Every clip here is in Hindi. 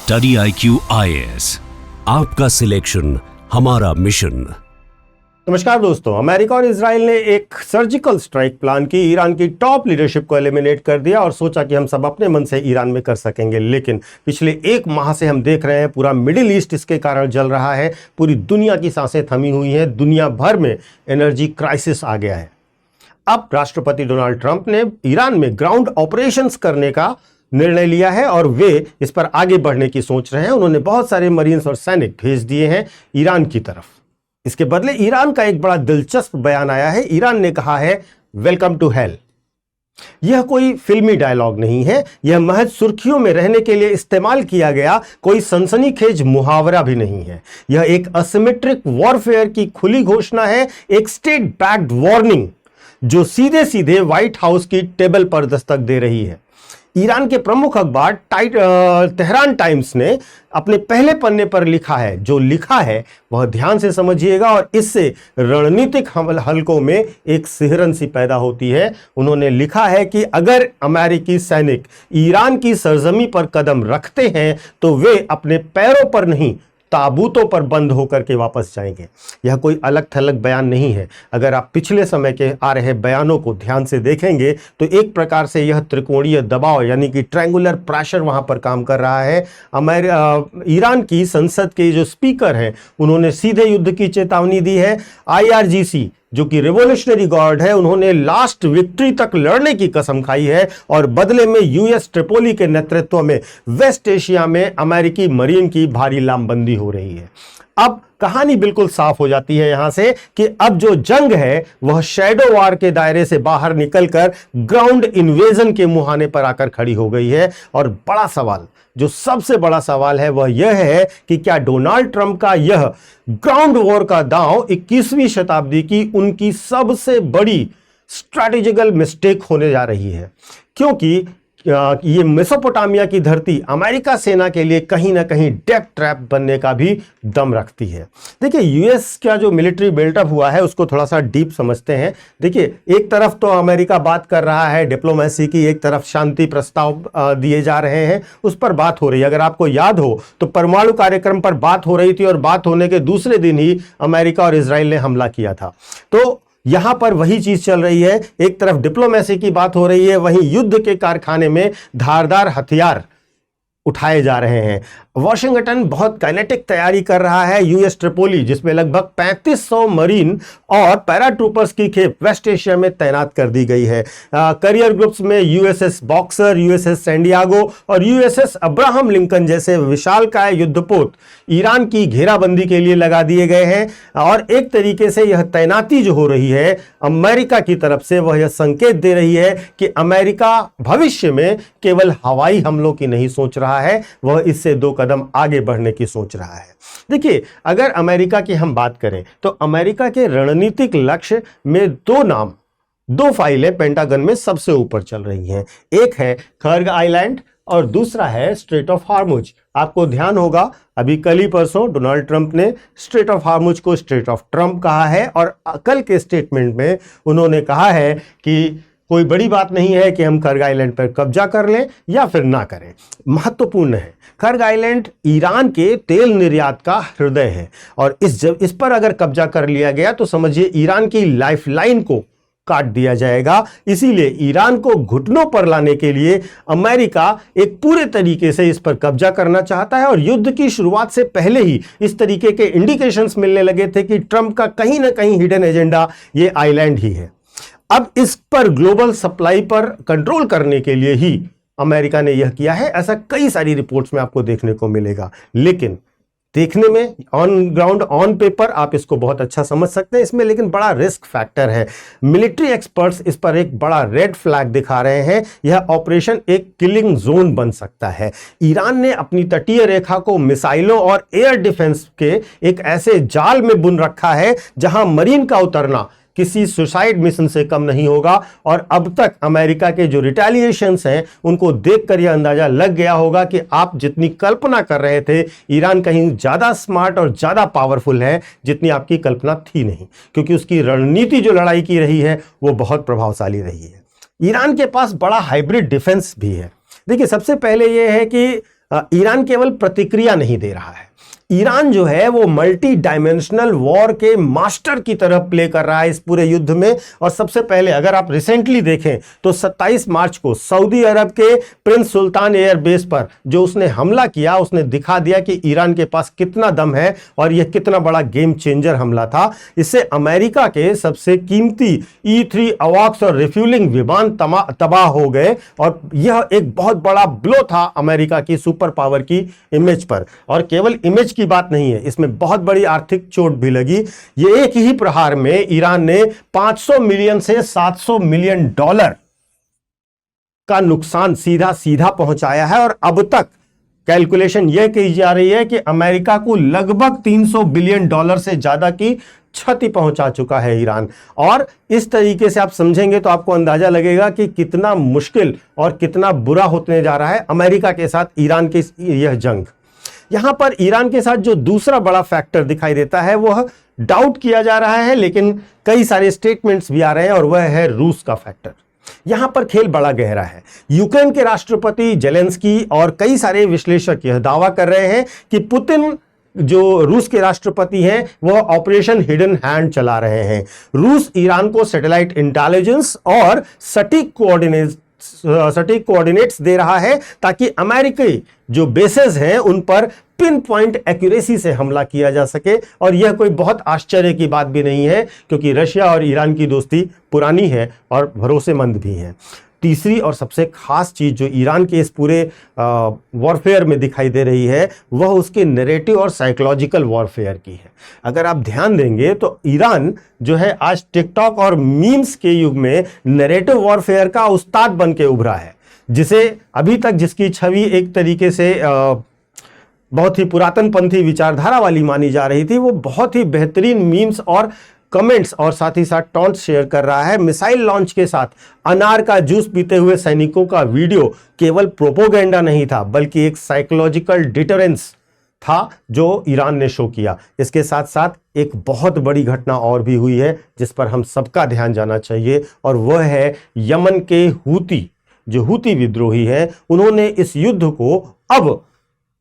स्टडी IQ IAS, आपका सिलेक्शन हमारा मिशन। नमस्कार दोस्तों, अमेरिका और इजराइल ने एक सर्जिकल स्ट्राइक प्लान की, ईरान की टॉप लीडरशिप को एलिमिनेट कर दिया और सोचा कि हम सब अपने मन से ईरान में कर सकेंगे। लेकिन पिछले एक माह से हम देख रहे हैं पूरा मिडिल ईस्ट इसके कारण जल रहा है, पूरी दुनिया की सांसें थमी हुई हैं, दुनिया भर में एनर्जी क्राइसिस आ गया है। अब राष्ट्रपति डोनाल्ड ट्रंप ने ईरान में ग्राउंड ऑपरेशंस करने का निर्णय लिया है और वे इस पर आगे बढ़ने की सोच रहे हैं। उन्होंने बहुत सारे मरीन्स और सैनिक भेज दिए हैं ईरान की तरफ। इसके बदले ईरान का एक बड़ा दिलचस्प बयान आया है। ईरान ने कहा है वेलकम टू हेल। यह कोई फिल्मी डायलॉग नहीं है, यह महज सुर्खियों में रहने के लिए इस्तेमाल किया गया कोई सनसनीखेज मुहावरा भी नहीं है। यह एक असिमेट्रिक वॉरफेयर की खुली घोषणा है, एक स्टेट बैक्ड वार्निंग जो सीधे सीधे व्हाइट हाउस की टेबल पर दस्तक दे रही है। ईरान के प्रमुख अखबार तेहरान टाइम्स ने अपने पहले पन्ने पर लिखा है, जो लिखा है वह ध्यान से समझिएगा और इससे रणनीतिक हलकों में एक सिहरन सी पैदा होती है। उन्होंने लिखा है कि अगर अमेरिकी सैनिक ईरान की सरजमी पर कदम रखते हैं तो वे अपने पैरों पर नहीं, ताबूतों पर बंद होकर के वापस जाएंगे। यह कोई अलग थलग बयान नहीं है। अगर आप पिछले समय के आ रहे बयानों को ध्यान से देखेंगे तो एक प्रकार से यह त्रिकोणीय दबाव यानी कि ट्रायंगुलर प्रेशर वहां पर काम कर रहा है। ईरान की संसद के जो स्पीकर हैं उन्होंने सीधे युद्ध की चेतावनी दी है। IRGC जो कि रिवॉल्यूशनरी गार्ड है, उन्होंने लास्ट विक्ट्री तक लड़ने की कसम खाई है और बदले में US ट्रिपोली के नेतृत्व में वेस्ट एशिया में अमेरिकी मरीन की भारी लामबंदी हो रही है। अब कहानी बिल्कुल साफ हो जाती है यहां से कि अब जो जंग है वह शैडो वॉर के दायरे से बाहर निकलकर ग्राउंड इन्वेजन के मुहाने पर आकर खड़ी हो गई है। और बड़ा सवाल, जो सबसे बड़ा सवाल है वह यह है कि क्या डोनाल्ड ट्रंप का यह ग्राउंड वॉर का दांव 21वीं शताब्दी की उनकी सबसे बड़ी स्ट्रैटेजिकल मिस्टेक होने जा रही है, क्योंकि ये मेसोपोटामिया की धरती अमेरिका सेना के लिए कहीं ना कहीं डेथ ट्रैप बनने का भी दम रखती है। देखिए, US का जो मिलिट्री बिल्टअप हुआ है उसको थोड़ा सा डीप समझते हैं। देखिए, एक तरफ तो अमेरिका बात कर रहा है डिप्लोमेसी की, एक तरफ शांति प्रस्ताव दिए जा रहे हैं, उस पर बात हो रही है। अगर आपको याद हो तो परमाणु कार्यक्रम पर बात हो रही थी और बात होने के दूसरे दिन ही अमेरिका और इजराइल ने हमला किया था। तो यहां पर वही चीज चल रही है, एक तरफ डिप्लोमेसी की बात हो रही है, वहीं युद्ध के कारखाने में धारदार हथियार उठाए जा रहे हैं। वॉशिंगटन बहुत काइनेटिक तैयारी कर रहा है। US ट्रिपोली, जिसमें लगभग 3500 मरीन और पैराट्रूपर्स की खेप वेस्ट एशिया में तैनात कर दी गई है। करियर ग्रुप्स में USS बॉक्सर, USS सैंडियागो और USS अब्राहम लिंकन जैसे विशालकाय युद्धपोत ईरान की घेराबंदी के लिए लगा दिए गए हैं। और एक तरीके से यह तैनाती जो हो रही है अमेरिका की तरफ से, वह यह संकेत दे रही है कि अमेरिका भविष्य में केवल हवाई हमलों की नहीं सोच रहा है, वह इससे 2 कदम आगे बढ़ने की सोच रहा है। देखिए, अगर अमेरिका की हम बात करें तो अमेरिका के रणनीतिक लक्ष्य में 2 नाम, 2 फाइलें पेंटागन में सबसे ऊपर चल रही हैं। एक है खर्ग आइलैंड और दूसरा है स्ट्रेट ऑफ हार्मुज। आपको ध्यान होगा अभी कल ही परसों डोनाल्ड ट्रंप ने स्ट्रेट ऑफ हार्मुज को स्ट्रेट ऑफ ट्रंप कहा है और कल के स्टेटमेंट में उन्होंने कहा है कि कोई बड़ी बात नहीं है कि हम खर्ग आइलैंड पर कब्जा कर लें या फिर ना करें। महत्वपूर्ण है, खर्ग आइलैंड ईरान के तेल निर्यात का हृदय है और इस पर अगर कब्जा कर लिया गया तो समझिए ईरान की लाइफलाइन को काट दिया जाएगा। इसीलिए ईरान को घुटनों पर लाने के लिए अमेरिका एक पूरे तरीके से इस पर कब्जा करना चाहता है और युद्ध की शुरुआत से पहले ही इस तरीके के इंडिकेशंस मिलने लगे थे कि ट्रंप का कहीं ना कहीं हिडन एजेंडा ये आइलैंड ही है। अब इस पर ग्लोबल सप्लाई पर कंट्रोल करने के लिए ही अमेरिका ने यह किया है, ऐसा कई सारी रिपोर्ट्स में आपको देखने को मिलेगा। लेकिन देखने में ऑन ग्राउंड ऑन पेपर आप इसको बहुत अच्छा समझ सकते हैं इसमें, लेकिन बड़ा रिस्क फैक्टर है। मिलिट्री एक्सपर्ट्स इस पर एक बड़ा रेड फ्लैग दिखा रहे हैं। यह ऑपरेशन एक किलिंग जोन बन सकता है। ईरान ने अपनी तटीय रेखा को मिसाइलों और एयर डिफेंस के एक ऐसे जाल में बुन रखा है जहां मरीन का उतरना किसी सुसाइड मिशन से कम नहीं होगा। और अब तक अमेरिका के जो रिटेलिएशंस हैं उनको देखकर यह अंदाजा लग गया होगा कि आप जितनी कल्पना कर रहे थे ईरान कहीं ज्यादा स्मार्ट और ज्यादा पावरफुल है जितनी आपकी कल्पना थी नहीं, क्योंकि उसकी रणनीति जो लड़ाई की रही है वो बहुत प्रभावशाली रही है। ईरान के पास बड़ा हाइब्रिड डिफेंस भी है। देखिए, सबसे पहले यह है कि ईरान केवल प्रतिक्रिया नहीं दे रहा है, ईरान जो है वो मल्टी डायमेंशनल वॉर के मास्टर की तरह प्ले कर रहा है इस पूरे युद्ध में। और सबसे पहले अगर आप रिसेंटली देखें तो 27 मार्च को सऊदी अरब के प्रिंस सुल्तान एयर बेस पर जो उसने हमला किया, उसने दिखा दिया कि ईरान के पास कितना दम है और यह कितना बड़ा गेम चेंजर हमला था। इससे अमेरिका के सबसे कीमती E-3 अवॉक्स और रिफ्यूलिंग विमान तबाह हो गए और यह एक बहुत बड़ा ब्लो था अमेरिका की सुपर पावर की इमेज पर। और केवल इमेज की बात नहीं है, इसमें बहुत बड़ी आर्थिक चोट भी लगी। ये एक ही प्रहार में ईरान ने 500 मिलियन से 700 मिलियन डॉलर का नुकसान सीधा सीधा पहुंचाया है और अब तक कैलकुलेशन यह कही जा रही है कि अमेरिका को लगभग 300 बिलियन डॉलर से ज्यादा की क्षति पहुंचा चुका है ईरान। और इस तरीके से आप समझेंगे तो आपको अंदाजा लगेगा कि कितना मुश्किल और कितना बुरा होने जा रहा है अमेरिका के साथ ईरान की यह जंग। यहां पर ईरान के साथ जो दूसरा बड़ा फैक्टर दिखाई देता है वह डाउट किया जा रहा है, लेकिन कई सारे स्टेटमेंट्स भी आ रहे हैं, और वह है रूस का फैक्टर। यहां पर खेल बड़ा गहरा है। यूक्रेन के राष्ट्रपति जेलेंस्की और कई सारे विश्लेषक यह दावा कर रहे हैं कि पुतिन जो रूस के राष्ट्रपति हैं वह ऑपरेशन हिडन हैंड चला रहे हैं। रूस ईरान को सैटेलाइट इंटेलिजेंस और सटीक कोऑर्डिनेट्स दे रहा है ताकि अमेरिकी जो बेसेस हैं उन पर पिन पॉइंट एक्यूरेसी से हमला किया जा सके। और यह कोई बहुत आश्चर्य की बात भी नहीं है, क्योंकि रशिया और ईरान की दोस्ती पुरानी है और भरोसेमंद भी है। तीसरी और सबसे खास चीज जो ईरान के इस पूरे वॉरफेयर में दिखाई दे रही है वह उसके नैरेटिव और साइकोलॉजिकल वॉरफेयर की है। अगर आप ध्यान देंगे तो ईरान जो है आज टिकटॉक और मीम्स के युग में नैरेटिव वॉरफेयर का उस्ताद बन के उभरा है, जिसे अभी तक जिसकी छवि एक तरीके से बहुत ही पुरातनपंथी विचारधारा वाली मानी जा रही थी, वो बहुत ही बेहतरीन मीम्स और कमेंट्स और साथ ही साथ टॉन्ट शेयर कर रहा है। मिसाइल लॉन्च के साथ अनार का जूस पीते हुए सैनिकों का वीडियो केवल प्रोपोगेंडा नहीं था, बल्कि एक साइकोलॉजिकल डिटरेंस था जो ईरान ने शो किया। इसके साथ साथ एक बहुत बड़ी घटना और भी हुई है जिस पर हम सबका ध्यान जाना चाहिए, और वह है यमन के हूती विद्रोही हैं। उन्होंने इस युद्ध को अब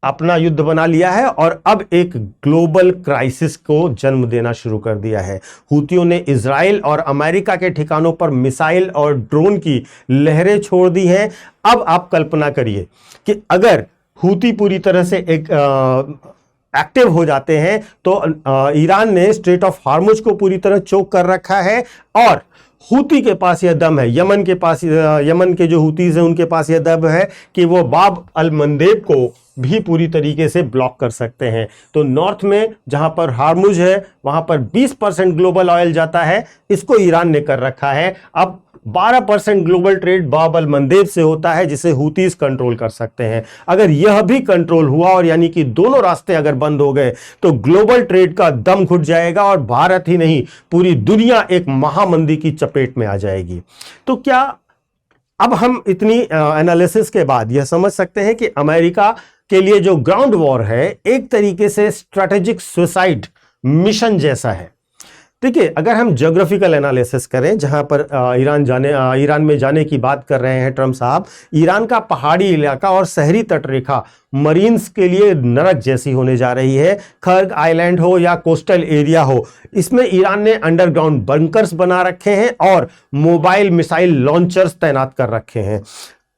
अपना युद्ध बना लिया है और अब एक ग्लोबल क्राइसिस को जन्म देना शुरू कर दिया है। हूतियों ने इजराइल और अमेरिका के ठिकानों पर मिसाइल और ड्रोन की लहरें छोड़ दी हैं। अब आप कल्पना करिए कि अगर हूती पूरी तरह से एक एक्टिव हो जाते हैं तो ईरान ने स्ट्रेट ऑफ हार्मुज को पूरी तरह चोक कर रखा है, और हूती के पास यह दम है, यमन के जो हूतीज हैं उनके पास यह दम है कि वो बाब अल मंदेब को भी पूरी तरीके से ब्लॉक कर सकते हैं। तो नॉर्थ में जहां पर हार्मुज है वहां पर 20% ग्लोबल ऑयल जाता है, इसको ईरान ने कर रखा है। अब 12% ग्लोबल ट्रेड बाब अल मंदेब से होता है, जिसे हूतीज कंट्रोल कर सकते हैं। अगर यह भी कंट्रोल हुआ और यानी कि दोनों रास्ते अगर बंद हो गए तो ग्लोबल ट्रेड का दम घुट जाएगा और भारत ही नहीं पूरी दुनिया एक महामंदी की चपेट में आ जाएगी। तो क्या अब हम इतनी एनालिसिस के बाद यह समझ सकते हैं कि अमेरिका के लिए जो ग्राउंड वॉर है एक तरीके से स्ट्रेटेजिक सुसाइड मिशन जैसा है। देखिए, अगर हम ज्योग्राफिकल एनालिसिस करें, जहां पर ईरान में जाने की बात कर रहे हैं ट्रंप साहब, ईरान का पहाड़ी इलाका और शहरी तटरेखा मरीन्स के लिए नरक जैसी होने जा रही है। खर्ग आइलैंड हो या कोस्टल एरिया हो, इसमें ईरान ने अंडरग्राउंड बंकर्स बना रखे हैं और मोबाइल मिसाइल लॉन्चर्स तैनात कर रखे हैं।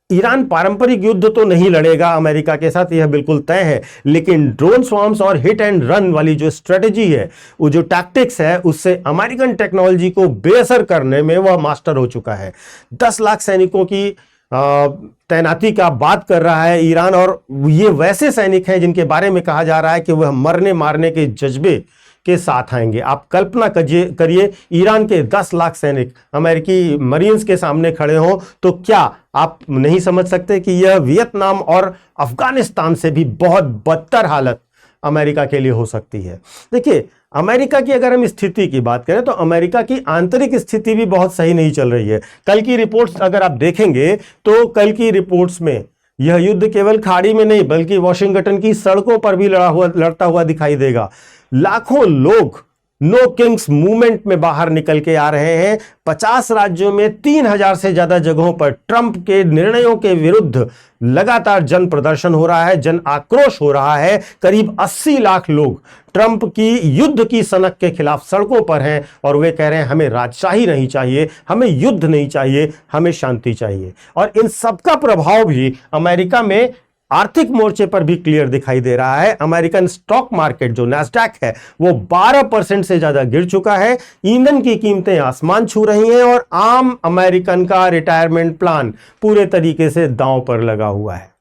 ईरान पारंपरिक युद्ध तो नहीं लड़ेगा अमेरिका के साथ, यह बिल्कुल तय है, लेकिन ड्रोन स्वॉर्म्स और हिट एंड रन वाली जो स्ट्रेटजी है, वो जो टैक्टिक्स है, उससे अमेरिकन टेक्नोलॉजी को बेअसर करने में वह मास्टर हो चुका है। 10 लाख सैनिकों की तैनाती का बात कर रहा है ईरान, और ये वैसे सैनिक हैं जिनके बारे में कहा जा रहा है कि वह मरने मारने के जज्बे के साथ आएंगे। आप कल्पना करिए ईरान के 10 लाख सैनिक अमेरिकी मरीन्स के सामने खड़े हों, तो क्या आप नहीं समझ सकते कि यह वियतनाम और अफगानिस्तान से भी बहुत बदतर हालत अमेरिका के लिए हो सकती है। देखिए, अमेरिका की अगर हम स्थिति की बात करें तो अमेरिका की आंतरिक स्थिति भी बहुत सही नहीं चल रही है। कल की रिपोर्ट्स अगर आप देखेंगे तो कल की रिपोर्ट्स में यह युद्ध केवल खाड़ी में नहीं बल्कि वॉशिंगटन की सड़कों पर भी लड़ता हुआ दिखाई देगा। लाखों लोग नो किंग्स मूवमेंट में बाहर निकल के आ रहे हैं। 50 राज्यों में 3000 से ज्यादा जगहों पर ट्रंप के निर्णयों के विरुद्ध लगातार जन प्रदर्शन हो रहा है, जन आक्रोश हो रहा है। करीब 80 लाख लोग ट्रंप की युद्ध की सनक के खिलाफ सड़कों पर हैं और वे कह रहे हैं हमें राजशाही नहीं चाहिए, हमें युद्ध नहीं चाहिए, हमें शांति चाहिए। और इन सबका प्रभाव भी अमेरिका में आर्थिक मोर्चे पर भी क्लियर दिखाई दे रहा है। अमेरिकन स्टॉक मार्केट जो नैस्डैक है वो 12% से ज्यादा गिर चुका है। ईंधन की कीमतें आसमान छू रही हैं और आम अमेरिकन का रिटायरमेंट प्लान पूरे तरीके से दांव पर लगा हुआ है।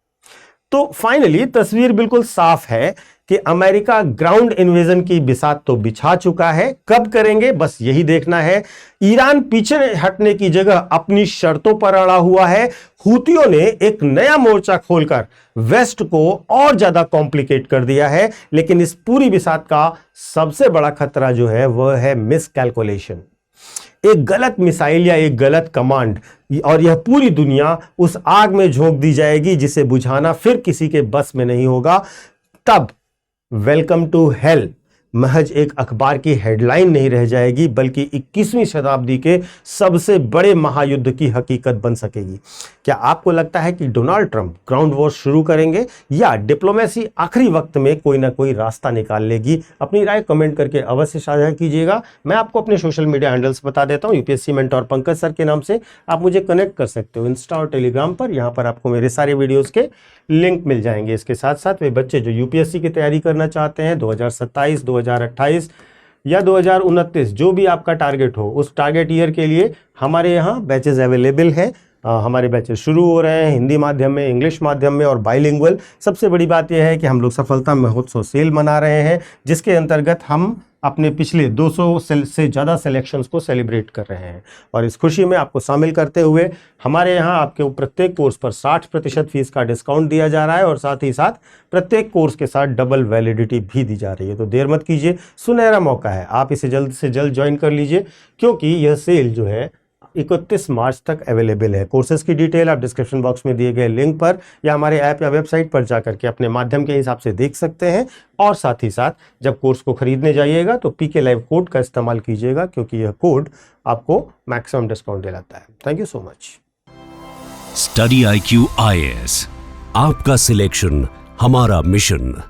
तो फाइनली तस्वीर बिल्कुल साफ है कि अमेरिका ग्राउंड इन्वेजन की बिसात तो बिछा चुका है। कब करेंगे बस यही देखना है। ईरान पीछे हटने की जगह अपनी शर्तों पर अड़ा हुआ है। हूतियों ने एक नया मोर्चा खोलकर वेस्ट को और ज्यादा कॉम्प्लिकेट कर दिया है। लेकिन इस पूरी बिसात का सबसे बड़ा खतरा जो है वह है मिसकैलकुलेशन। एक गलत मिसाइल या एक गलत कमांड और यह पूरी दुनिया उस आग में झोंक दी जाएगी जिसे बुझाना फिर किसी के बस में नहीं होगा। तब वेलकम टू हेल महज एक अखबार की हेडलाइन नहीं रह जाएगी बल्कि 21वीं शताब्दी के सबसे बड़े महायुद्ध की हकीकत बन सकेगी। क्या आपको लगता है कि डोनाल्ड ट्रंप ग्राउंड वॉर शुरू करेंगे या डिप्लोमेसी आखिरी वक्त में कोई ना कोई रास्ता निकाल लेगी? अपनी राय कमेंट करके अवश्य साझा कीजिएगा। मैं आपको अपने सोशल मीडिया हैंडल्स बता देता हूं। यूपीएससी मेंटोर पंकज सर के नाम से आप मुझे कनेक्ट कर सकते हो इंस्टा और टेलीग्राम पर। यहाँ पर आपको मेरे सारे वीडियोज़ के लिंक मिल जाएंगे। इसके साथ साथ वे बच्चे जो यूपीएससी की तैयारी करना चाहते हैं 2027, 2028 या 2029 जो भी आपका टारगेट हो, उस टारगेट ईयर के लिए हमारे यहाँ बैचेस अवेलेबल हैं। हमारे बैचेस शुरू हो रहे हैं हिंदी माध्यम में, इंग्लिश माध्यम में और बाइलिंगुअल। सबसे बड़ी बात यह है कि हम लोग सफलता महोत्सव सेल मना रहे हैं जिसके अंतर्गत हम अपने पिछले 200 से ज़्यादा सिलेक्शंस को सेलिब्रेट कर रहे हैं। और इस खुशी में आपको शामिल करते हुए हमारे यहाँ आपके प्रत्येक कोर्स पर 60% फीस का डिस्काउंट दिया जा रहा है और साथ ही साथ प्रत्येक कोर्स के साथ डबल वैलिडिटी भी दी जा रही है। तो देर मत कीजिए, सुनहरा मौका है, आप इसे जल्द से जल्द ज्वाइन कर लीजिए क्योंकि यह सेल जो है 31 मार्च तक अवेलेबल है। कोर्सेज की डिटेल आप डिस्क्रिप्शन बॉक्स में दिए गए लिंक पर या हमारे ऐप या वेबसाइट पर जाकर के अपने माध्यम के हिसाब से देख सकते हैं। और साथ ही साथ जब कोर्स को खरीदने जाइएगा तो पीके लाइव कोड का इस्तेमाल कीजिएगा क्योंकि यह कोड आपको मैक्सिमम डिस्काउंट दिलाता है। Thank you so much. Study IQ IAS, आपका सिलेक्शन हमारा मिशन।